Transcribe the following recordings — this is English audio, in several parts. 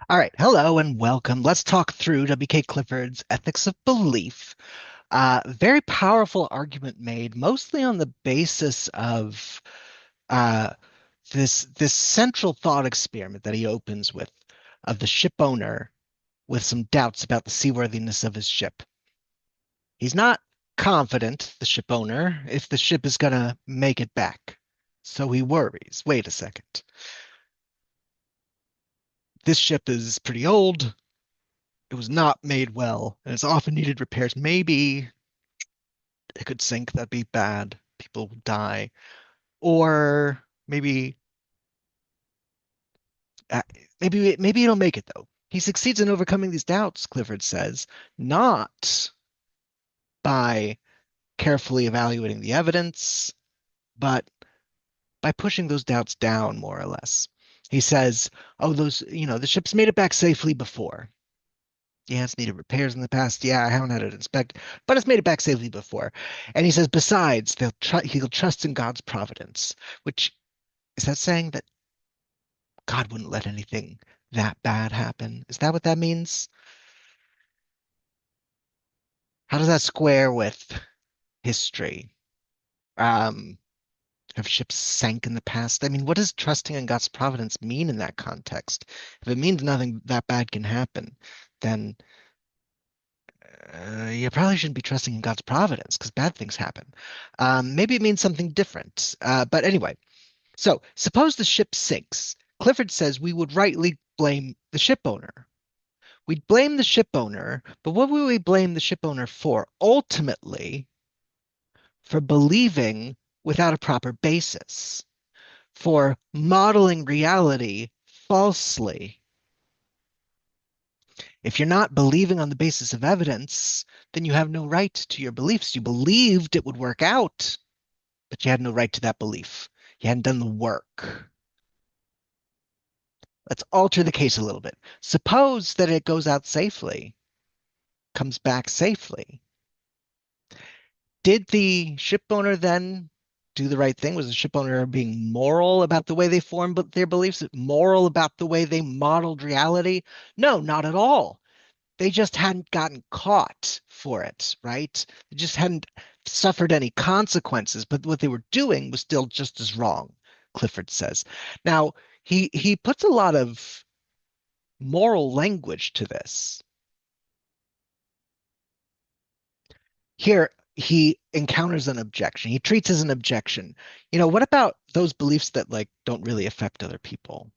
All right, hello and welcome. Let's talk through W.K. Clifford's Ethics of Belief. Very powerful argument made, mostly on the basis of uh, this central thought experiment that he opens with, of the ship owner with some doubts about the seaworthiness of his ship. He's not confident, the ship owner, if the ship is going to make it back. So he worries. Wait a second. This ship is pretty old. It was not made well, and it's often needed repairs. Maybe it could sink. That'd be bad. People would die. Or uh, maybe it'll make it though. He succeeds in overcoming these doubts, Clifford says, not by carefully evaluating the evidence, but by pushing those doubts down more or less. He says, "Oh, the ship's made it back safely before. Yeah, it's needed repairs in the past. Yeah, I haven't had it inspected, but it's made it back safely before." And he says, besides, he'll trust in God's providence, which is that saying that God wouldn't let anything that bad happen? Is that what that means? How does that square with history? Um, have ships sank in the past? I mean, what does trusting in God's providence mean in that context? If it means nothing that bad can happen, then you probably shouldn't be trusting in God's providence because bad things happen. Maybe it means something different. But anyway, so suppose the ship sinks. Clifford says we would rightly blame the ship owner. We'd blame the ship owner, but what would we blame the ship owner for? Ultimately, for believing without a proper basis, for modeling reality falsely. If you're not believing on the basis of evidence, then you have no right to your beliefs. You believed it would work out, but you had no right to that belief. You hadn't done the work. Let's alter the case a little bit. Suppose that it goes out safely, comes back safely. Did the ship owner then do the right thing? Was the ship owner being moral about the way they formed their beliefs, moral about the way they modeled reality? No, not at all. They just hadn't gotten caught for it, right? They just hadn't suffered any consequences, but what they were doing was still just as wrong, Clifford says. Now, he puts a lot of moral language to this. Here, he encounters an objection. He treats as an objection. What about those beliefs that like don't really affect other people?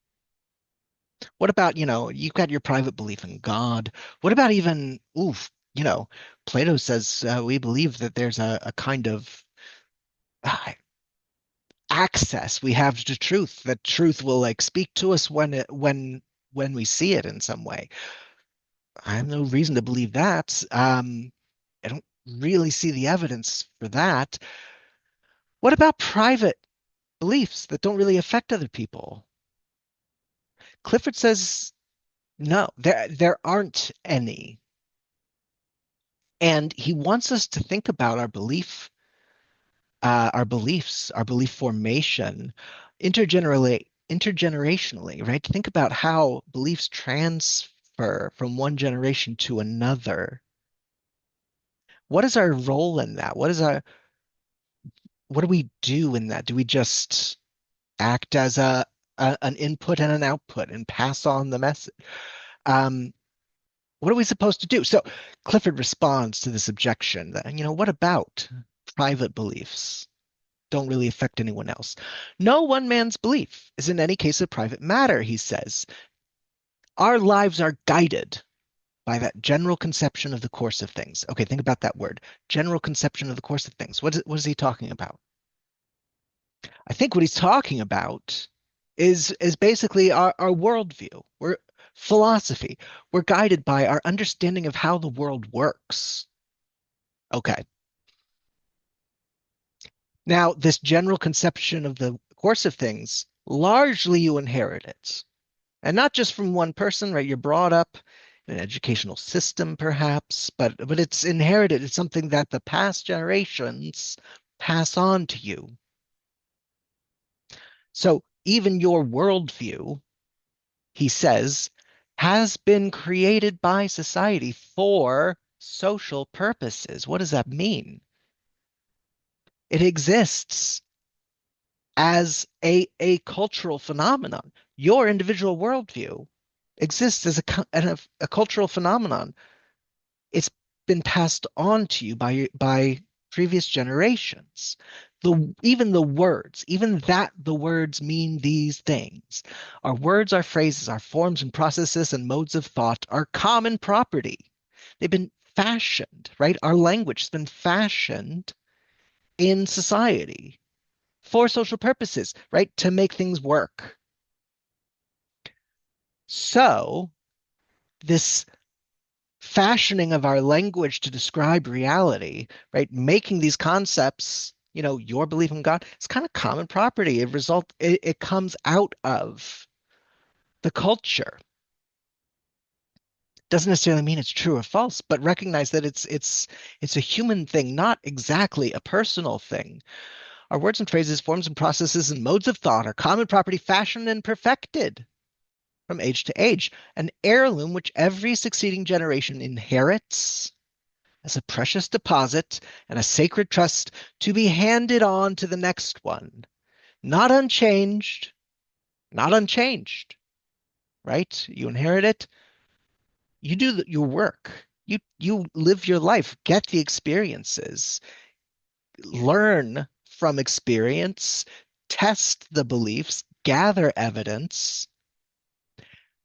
What about, you've got your private belief in God. What about even, oof, Plato says we believe that there's a kind of uh, access we have to truth, that truth will like speak to us when we see it in some way. I have no reason to believe that. I don't really see the evidence for that. What about private beliefs that don't really affect other people? Clifford says no, there aren't any. And he wants us to think about our beliefs, our belief formation intergenerationally, right? Think about how beliefs transfer from one generation to another. What is our role in that? What do we do in that? Do we just act as an input and an output and pass on the message? Um, what are we supposed to do? So Clifford responds to this objection that, what about private beliefs? Don't really affect anyone else. No one man's belief is in any case a private matter, he says. Our lives are guided by that general conception of the course of things. Okay, think about that word, general conception of the course of things. What is he talking about? I think what he's talking about is basically our worldview. We're philosophy. We're guided by our understanding of how the world works. Okay. Now, this general conception of the course of things, largely you inherit it. And not just from one person, right? You're brought up in an educational system, perhaps, but it's inherited. It's something that the past generations pass on to you. So even your worldview, he says, has been created by society for social purposes. What does that mean? It exists as a cultural phenomenon. Your individual worldview exists as a cultural phenomenon. It's been passed on to you by previous generations. Even the words, even that the words mean these things. Our words, our phrases, our forms and processes and modes of thought are common property. They've been fashioned, right? Our language has been fashioned in society for social purposes, right? To make things work. So, this fashioning of our language to describe reality, right? Making these concepts, your belief in God, it's kind of common property. It comes out of the culture. Doesn't necessarily mean it's true or false, but recognize that it's a human thing, not exactly a personal thing. Our words and phrases, forms and processes, and modes of thought are common property, fashioned and perfected from age to age, an heirloom which every succeeding generation inherits as a precious deposit and a sacred trust to be handed on to the next one, not unchanged, not unchanged, right? You inherit it, you do your work. You live your life, get the experiences, learn from experience, test the beliefs, gather evidence.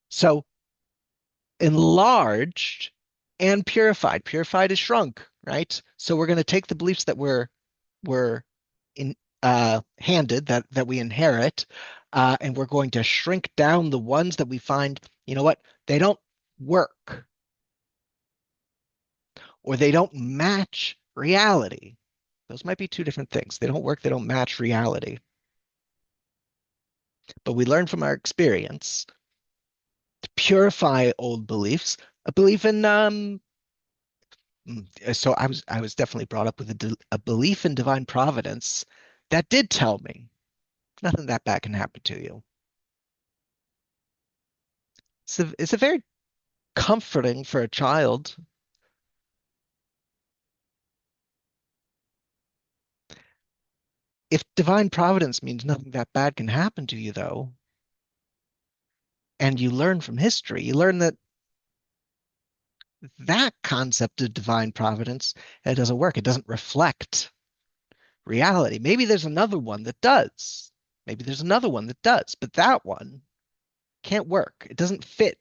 So enlarged and purified. Purified is shrunk, right? So we're going to take the beliefs that we're in handed that we inherit, and we're going to shrink down the ones that we find, you know what, they don't work or they don't match reality. Those might be two different things. They don't work, they don't match reality. But we learn from our experience to purify old beliefs. A belief in so I was definitely brought up with a belief in divine providence that did tell me nothing that bad can happen to you. It's a very comforting for a child. If divine providence means nothing that bad can happen to you, though, and you learn from history, you learn that that concept of divine providence, it doesn't work. It doesn't reflect reality. Maybe there's another one that does. Maybe there's another one that does, but that one can't work. It doesn't fit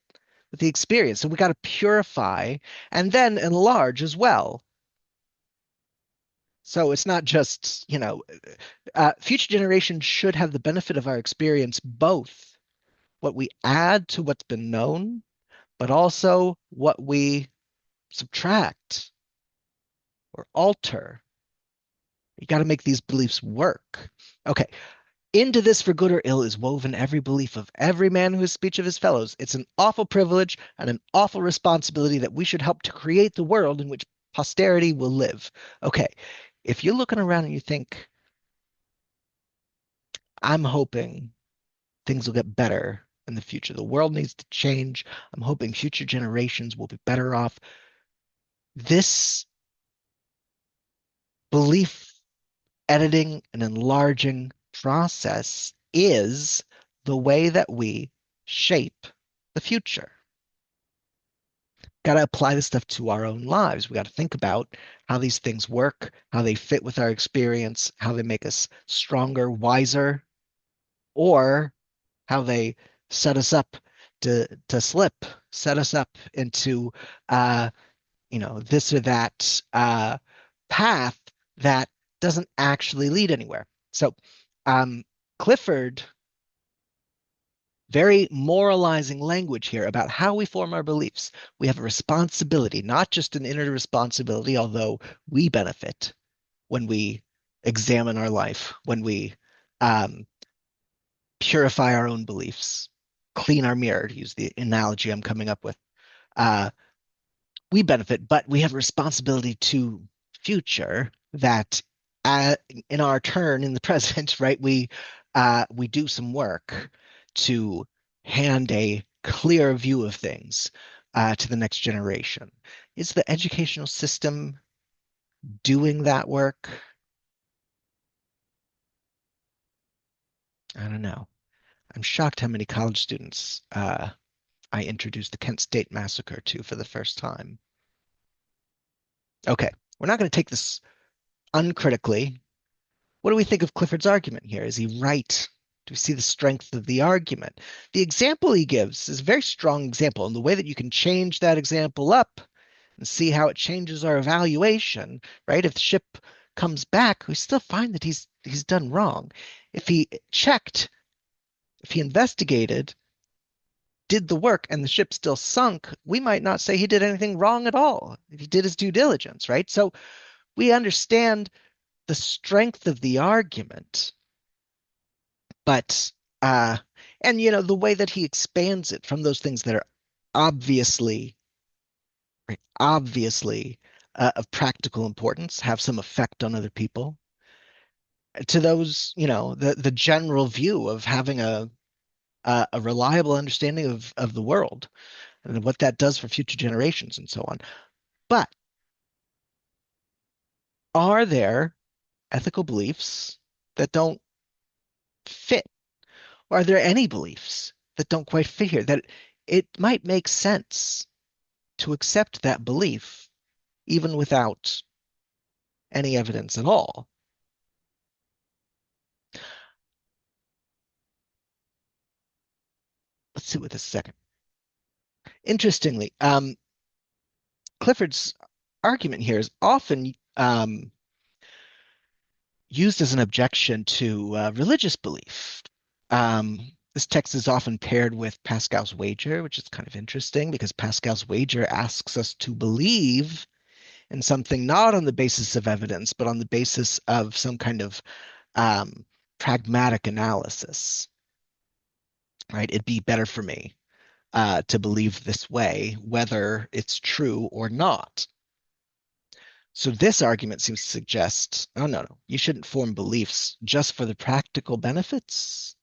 with the experience. So we got to purify and then enlarge as well. So it's not just, future generations should have the benefit of our experience, both what we add to what's been known, but also what we subtract or alter. You got to make these beliefs work. Okay. Into this for good or ill is woven every belief of every man who is speech of his fellows. It's an awful privilege and an awful responsibility that we should help to create the world in which posterity will live. Okay. If you're looking around and you think, I'm hoping things will get better in the future. The world needs to change. I'm hoping future generations will be better off. This belief editing and enlarging process is the way that we shape the future. Got to apply this stuff to our own lives. We got to think about how these things work, how they fit with our experience, how they make us stronger, wiser, or how they set us up to slip, set us up into this or that path that doesn't actually lead anywhere. So Clifford, very moralizing language here about how we form our beliefs. We have a responsibility, not just an inner responsibility, although we benefit when we examine our life, when we um, purify our own beliefs, clean our mirror, to use the analogy I'm coming up with. Uh, we benefit, but we have a responsibility to future that in our turn in the present, right? We do some work to hand clear view of things to the next generation. Is the educational system doing that work? I don't know. I'm shocked how many college students I introduced the Kent State Massacre to for the first time. Okay, we're not going to take this uncritically. What do we think of Clifford's argument here? Is he right? Do we see the strength of the argument? The example he gives is a very strong example, and the way that you can change that example up and see how it changes our evaluation, right? If the ship comes back, we still find that he's done wrong. If he checked, if he investigated, did the work, and the ship still sunk, we might not say he did anything wrong at all if he did his due diligence, right? So we understand the strength of the argument, but uh and the way that he expands it from those things that are obviously right, obviously of practical importance, have some effect on other people, to those, the general view of having a reliable understanding of the world and what that does for future generations and so on. But are there ethical beliefs that don't fit? Or are there any beliefs that don't quite fit here? That it might make sense to accept that belief even without any evidence at all. Let's see with this second. Interestingly, Clifford's argument here is often used as an objection to religious belief. This text is often paired with Pascal's wager, which is kind of interesting because Pascal's wager asks us to believe in something not on the basis of evidence, but on the basis of some kind of um, pragmatic analysis, right? It'd be better for me to believe this way, whether it's true or not. So this argument seems to suggest, oh, no, no, you shouldn't form beliefs just for the practical benefits.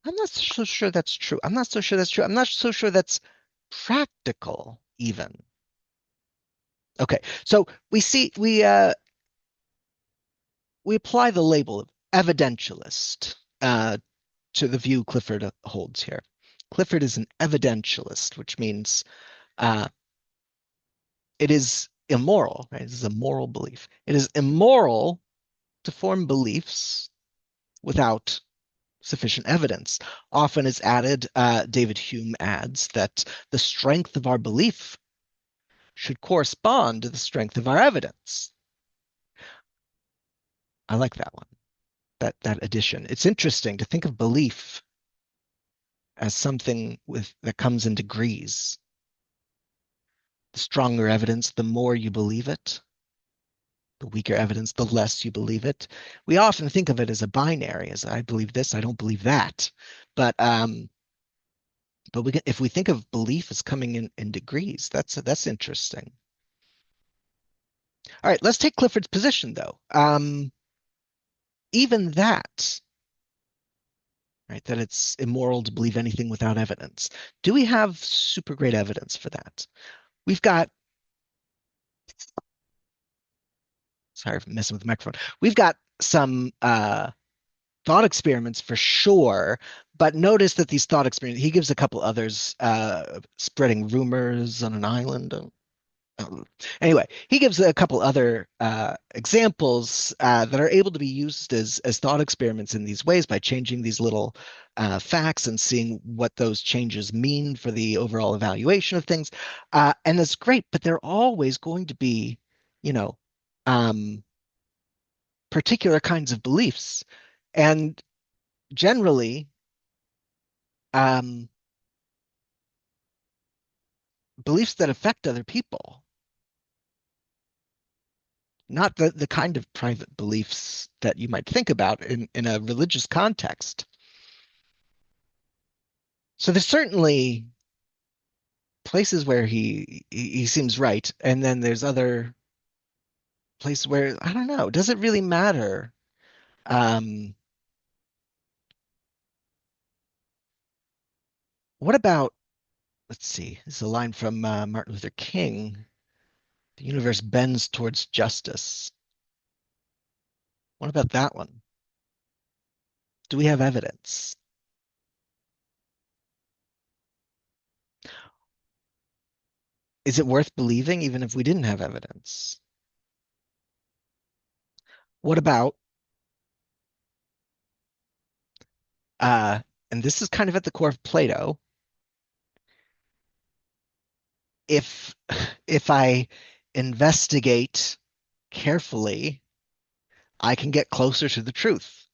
I'm not so sure that's true. I'm not so sure that's true. I'm not so sure that's practical even. Okay, so we apply the label of evidentialist to the view Clifford holds here. Clifford is an evidentialist, which means uh, it is immoral, right? This is a moral belief. It is immoral to form beliefs without sufficient evidence. Often is added, David Hume adds, that the strength of our belief should correspond to the strength of our evidence. I like that one, that addition. It's interesting to think of belief as something that comes in degrees. The stronger evidence, the more you believe it. The weaker evidence, the less you believe it. We often think of it as a binary, as I believe this, I don't believe that. But if we think of belief as coming in degrees, that's interesting. All right, let's take Clifford's position though. Even that, right, that it's immoral to believe anything without evidence. Do we have super great evidence for that? We've got, sorry for messing with the microphone. We've got some thought experiments for sure, but notice that these thought experiments, he gives a couple others, spreading rumors on an island. Anyway, he gives a couple other examples that are able to be used as thought experiments in these ways by changing these little facts and seeing what those changes mean for the overall evaluation of things. And that's great, but they're always going to be, you know, um, particular kinds of beliefs. And generally, um, beliefs that affect other people, not the kind of private beliefs that you might think about in a religious context. So there's certainly places where he seems right, and then there's other places where I don't know. Does it really matter? Um, What about, let's see, this is a line from Martin Luther King. The universe bends towards justice. What about that one? Do we have evidence? Is it worth believing even if we didn't have evidence? What about, uh, and this is kind of at the core of Plato, if if I investigate carefully, I can get closer to the truth.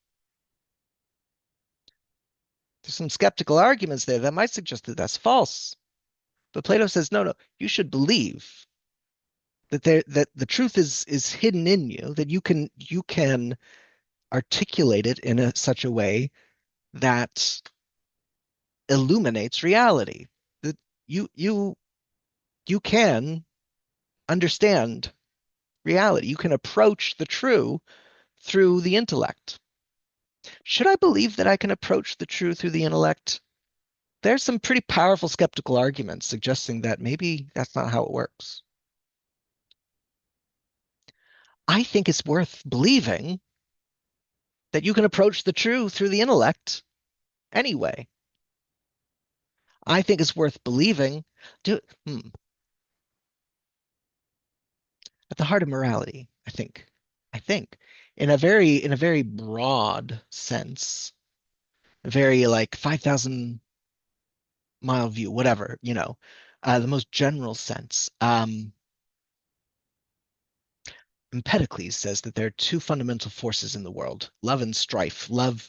There's some skeptical arguments there that might suggest that that's false. But Plato says, no, no, you should believe that the truth is hidden in you, that you can articulate it in such a way that illuminates reality. That you you can understand reality. You can approach the true through the intellect. Should I believe that I can approach the true through the intellect? There's some pretty powerful skeptical arguments suggesting that maybe that's not how it works. I think it's worth believing that you can approach the true through the intellect anyway. I think it's worth believing. Do, hmm, at the heart of morality, I think, in a very broad sense, a very like 5,000 mile view, whatever, the most general sense. Empedocles says that there are two fundamental forces in the world, love and strife. Love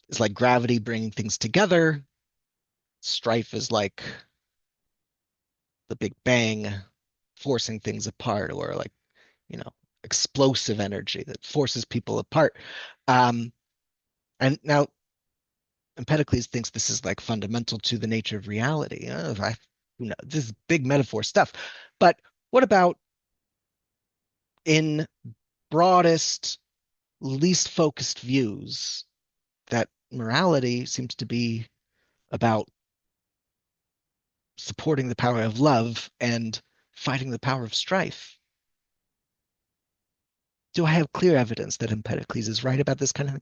is like gravity bringing things together. Strife is like the Big Bang forcing things apart, or like, you know, explosive energy that forces people apart. Um, and now Empedocles thinks this is like fundamental to the nature of reality. This is big metaphor stuff. But what about in broadest, least focused views that morality seems to be about supporting the power of love and fighting the power of strife? Do I have clear evidence that Empedocles is right about this kind of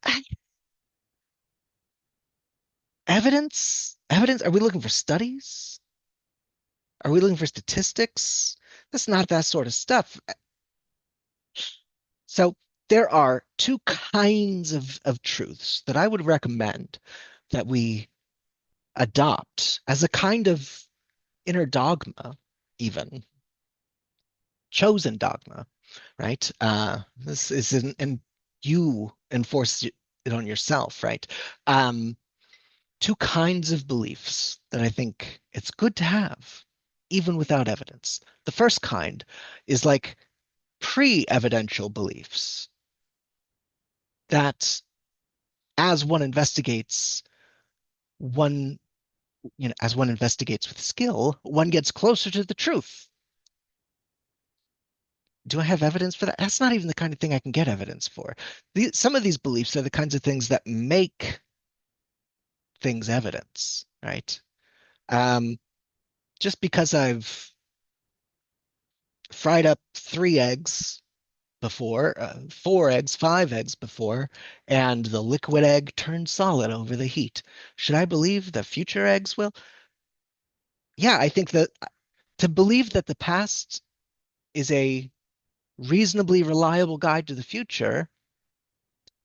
thing? Evidence? Evidence? Are we looking for studies? Are we looking for statistics? That's not that sort of stuff. So there are two kinds of truths that I would recommend that we adopt as a kind of inner dogma, even chosen dogma, right? This is and you enforce it on yourself, right? Um, Two kinds of beliefs that I think it's good to have, even without evidence. The first kind is like pre-evidential beliefs that as one investigates, one, as one investigates with skill, one gets closer to the truth. Do I have evidence for that? That's not even the kind of thing I can get evidence for. Some of these beliefs are the kinds of things that make things evidence, right? Um, just because I've fried up 3 eggs before, 4 eggs, 5 eggs before, and the liquid egg turned solid over the heat. Should I believe the future eggs will? Yeah, I think that to believe that the past is a reasonably reliable guide to the future,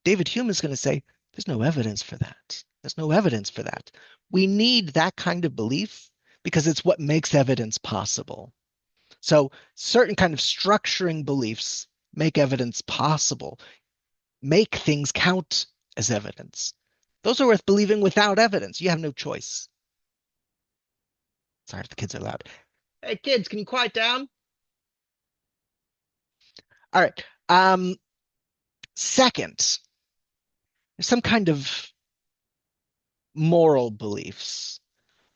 David Hume is going to say, there's no evidence for that. There's no evidence for that. We need that kind of belief because it's what makes evidence possible. So certain kind of structuring beliefs make evidence possible, make things count as evidence. Those are worth believing without evidence. You have no choice. Sorry if the kids are loud. Hey, kids, can you quiet down? All right. Second, there's some kind of moral beliefs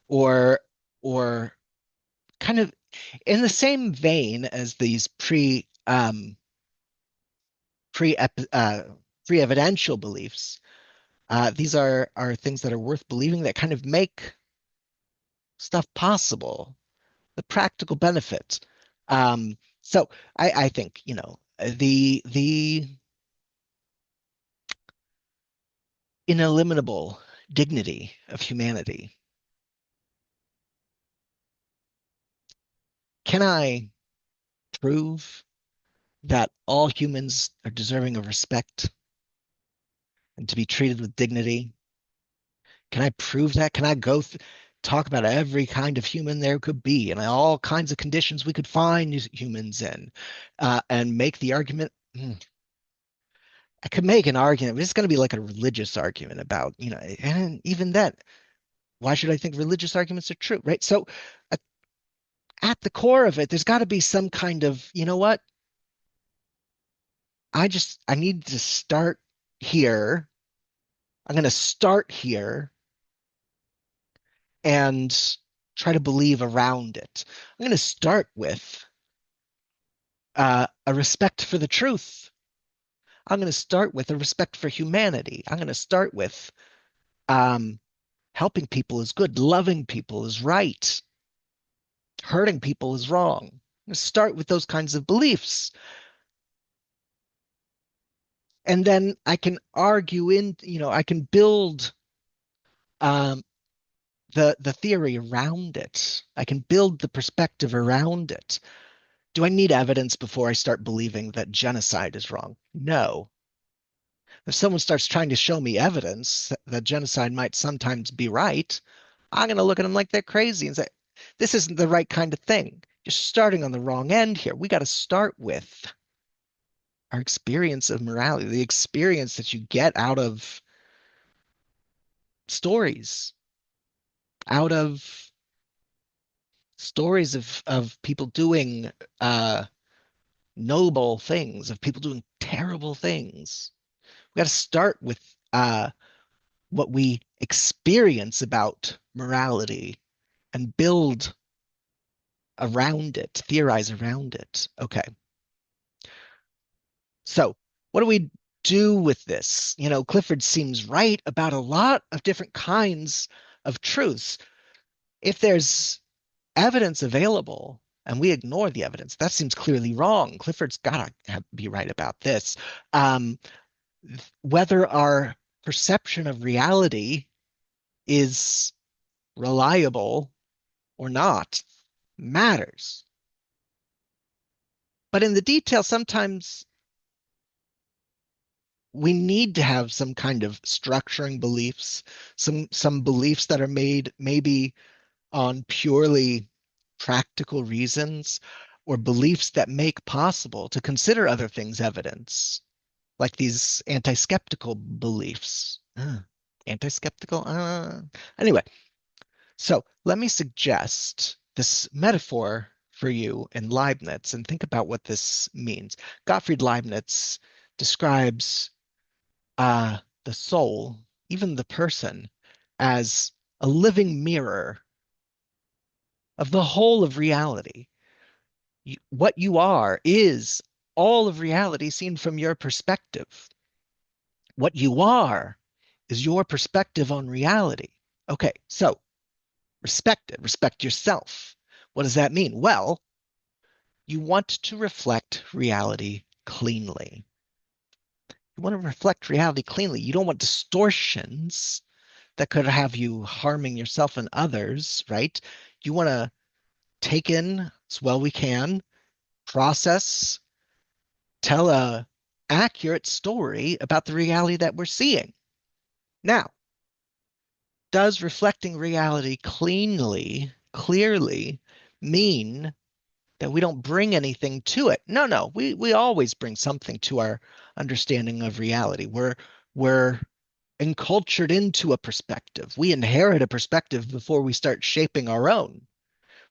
or or kind of in the same vein as these pre pre-evidential beliefs. These are things that are worth believing that kind of make stuff possible, the practical benefit. So I think, the ineliminable dignity of humanity. Can I prove that all humans are deserving of respect and to be treated with dignity? Can I prove that? Can I talk about every kind of human there could be and all kinds of conditions we could find humans in, and make the argument? I could make an argument, but it's going to be like a religious argument about, and even then, why should I think religious arguments are true, right? So, uh, at the core of it, there's got to be some kind of, you know what? I need to start here. I'm going to start here and try to believe around it. I'm going to start with a respect for the truth. I'm going to start with a respect for humanity. I'm going to start with um, helping people is good, loving people is right, hurting people is wrong. I'm going to start with those kinds of beliefs. And then I can argue I can build um, the theory around it. I can build the perspective around it. Do I need evidence before I start believing that genocide is wrong? No. If someone starts trying to show me evidence that genocide might sometimes be right, I'm going to look at them like they're crazy and say, this isn't the right kind of thing. You're starting on the wrong end here. We got to start with our experience of morality, the experience that you get out of stories, out of stories of people doing noble things, of people doing terrible things. We got to start with what we experience about morality and build around it, theorize around it. Okay. So, what do we do with this? Clifford seems right about a lot of different kinds of truths. If there's evidence available and we ignore the evidence, that seems clearly wrong. Clifford's got to be right about this. Um, whether our perception of reality is reliable or not matters. But in the detail, sometimes we need to have some kind of structuring beliefs, some beliefs that are made maybe on purely practical reasons, or beliefs that make possible to consider other things evidence, like these anti-skeptical beliefs. Anti-skeptical? Anyway, so let me suggest this metaphor for you in Leibniz and think about what this means. Gottfried Leibniz describes the soul, even the person, as a living mirror of the whole of reality. What you are is all of reality seen from your perspective. What you are is your perspective on reality. Okay, so respect it, respect yourself. What does that mean? Well, you want to reflect reality cleanly. You want to reflect reality cleanly. You don't want distortions that could have you harming yourself and others, right? You want to take in as well we can, process, tell a accurate story about the reality that we're seeing. Now, does reflecting reality clearly mean that we don't bring anything to it? No, no, we always bring something to our understanding of reality. We're encultured into a perspective. We inherit a perspective before we start shaping our own,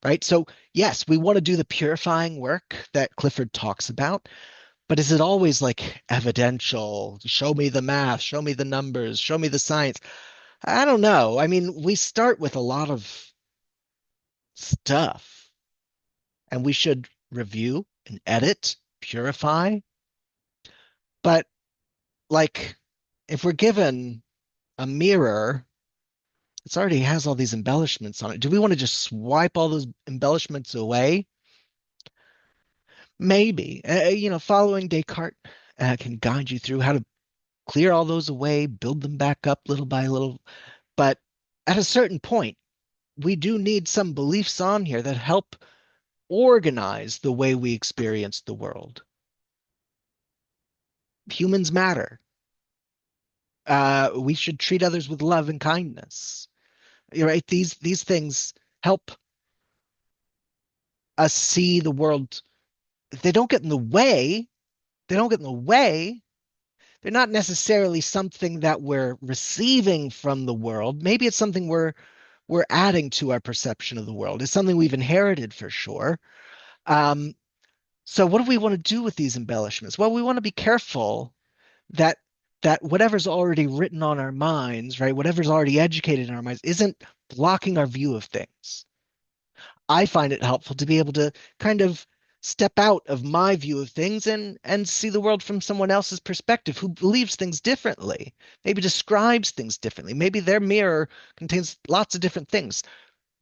right? So, yes, we want to do the purifying work that Clifford talks about, but is it always like evidential? Show me the math, show me the numbers, show me the science. I don't know. I mean, we start with a lot of stuff and we should review and edit, purify. But like, if we're given a mirror It already has all these embellishments on it. Do we want to just swipe all those embellishments away? Maybe. Following Descartes can guide you through how to clear all those away, build them back up little by little. But at a certain point, we do need some beliefs on here that help organize the way we experience the world. Humans matter. We should treat others with love and kindness. You're right. These things help us see the world. They don't get in the way. They don't get in the way. They're not necessarily something that we're receiving from the world. Maybe it's something we're adding to our perception of the world. It's something we've inherited for sure. Um, so what do we want to do with these embellishments? Well, we want to be careful that whatever's already written on our minds, right, whatever's already educated in our minds, isn't blocking our view of things. I find it helpful to be able to kind of step out of my view of things and see the world from someone else's perspective who believes things differently, maybe describes things differently. Maybe their mirror contains lots of different things.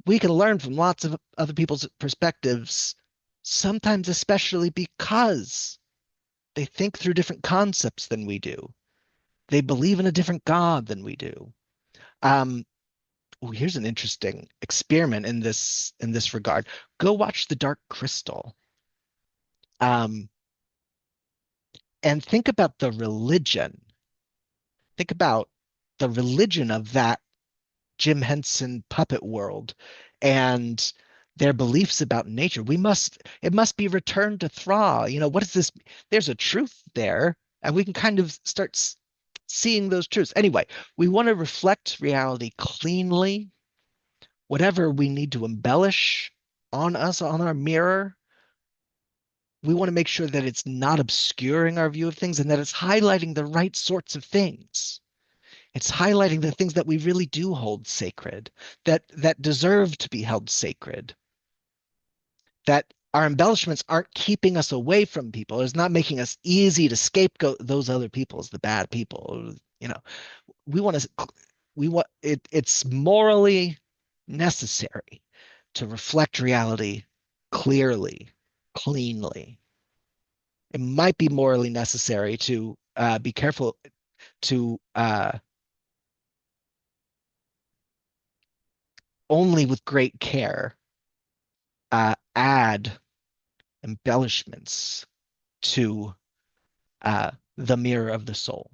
We can learn from lots of other people's perspectives, sometimes especially because they think through different concepts than we do. They believe in a different God than we do. Um, Here's an interesting experiment in this regard. Go watch The Dark Crystal, um, and think about the religion. Think about the religion of that Jim Henson puppet world and their beliefs about nature. It must be returned to Thra. What is this? There's a truth there, and we can kind of start seeing those truths. Anyway, we want to reflect reality cleanly. Whatever we need to embellish on us, on our mirror, we want to make sure that it's not obscuring our view of things and that it's highlighting the right sorts of things. It's highlighting the things that we really do hold sacred, that deserve to be held sacred, that our embellishments aren't keeping us away from people. It's not making us easy to scapegoat those other people as the bad people. We want to we want it's morally necessary to reflect reality clearly, cleanly. It might be morally necessary to be careful to only with great care add embellishments to the mirror of the soul.